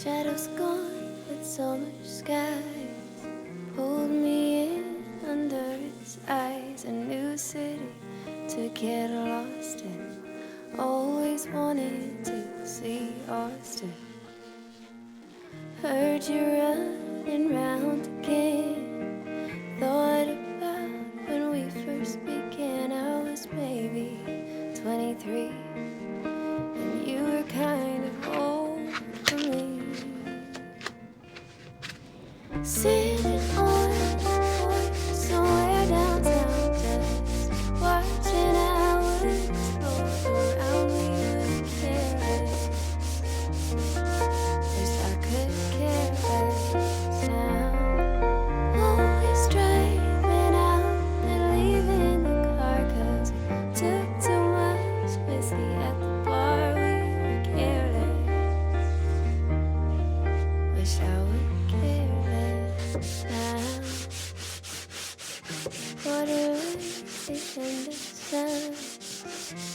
Shadows gone with summer skies, pulled me in under its eyes. A new city to get lost in, always wanted to see Austin. Heard you running round again, thought about when we first began. I was maybe 23, and you were kind of old for me. Sitting on the porch somewhere downtown, just watching hours roll around. We were careless, wish I could care less now. Always driving out and leaving the car 'cause we took too much whiskey at the bar. We were careless, wish I would care less now. What a waste in the sun.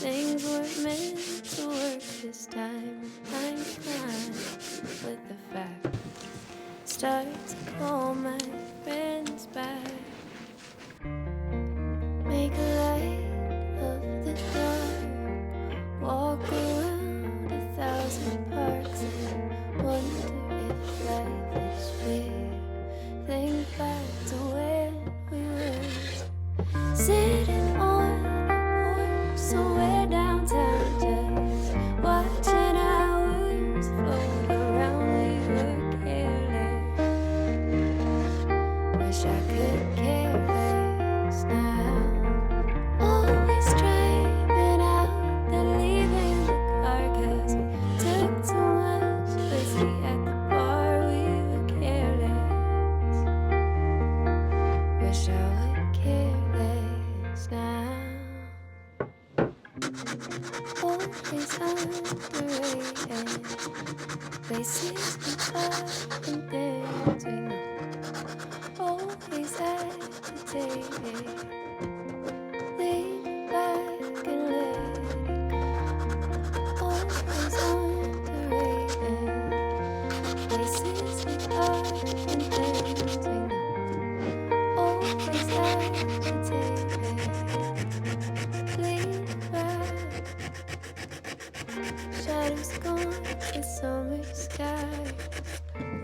Things weren't meant to work this time. I'm fine with the fact. Start to call my friends back. Make a light of the dark. Walk around 1,000 parks and wonder if life is fair. Think back to when we were sitting on the porch somewhere downtown, just watching hours float around. We were careless, wish I could care less now. Always driving out then leaving the car 'cause we took too much whiskey at the bar. We were careless, wish I would care less now. Always underrated places we are and things we know. Always agitated, lean back and let it go. Always underrated places we are and things we know. Always agitated, lean back. Shadows gone with summer sky,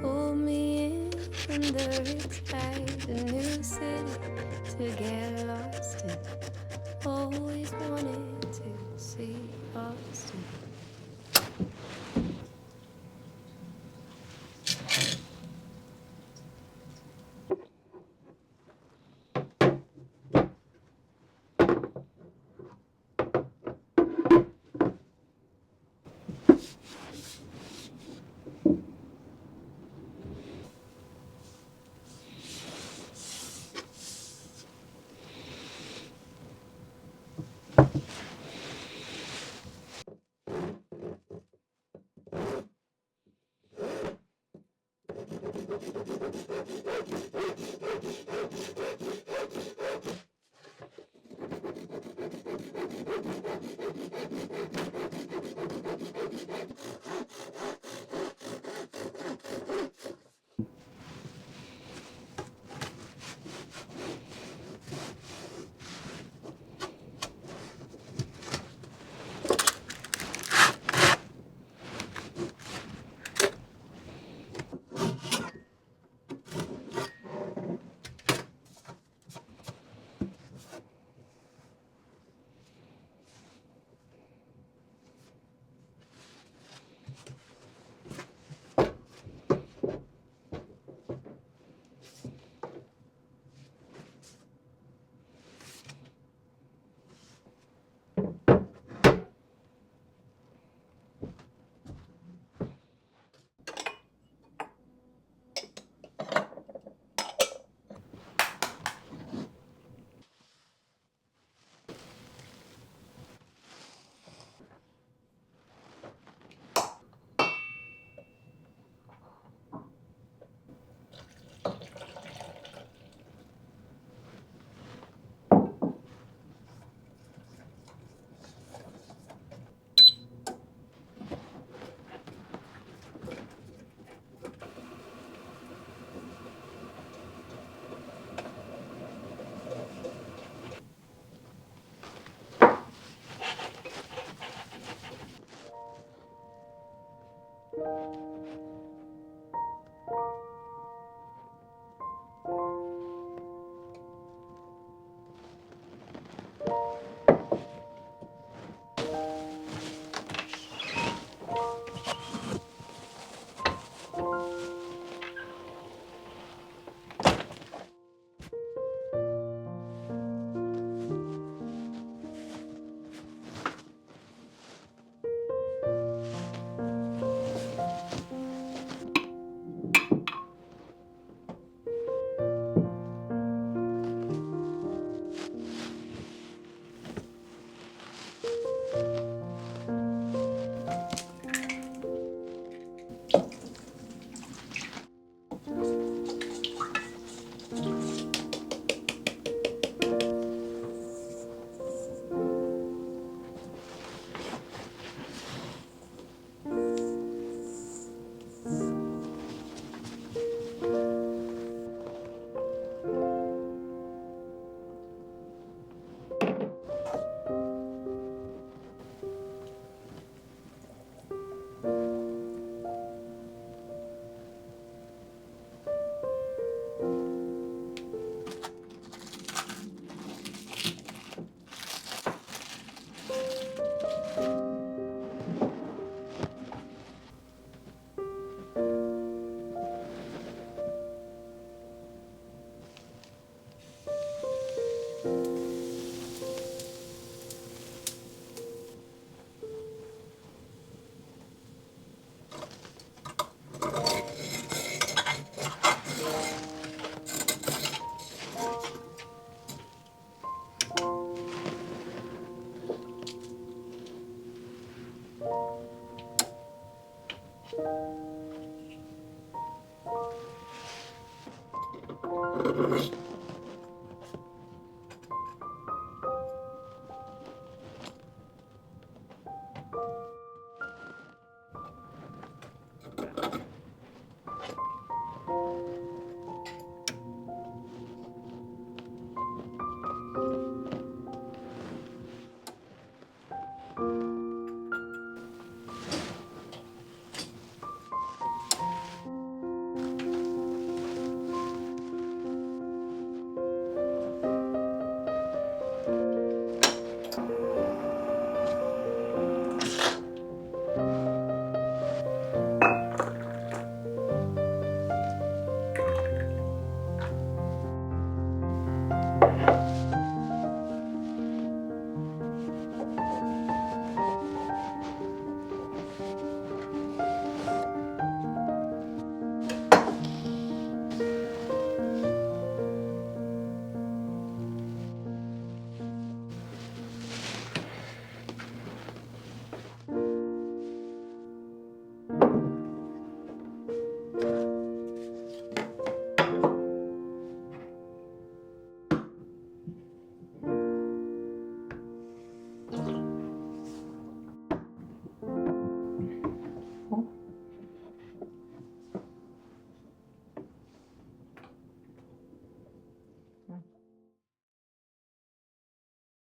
pull me in under its eyes. A new city to get lost in, always wanted to see Austin.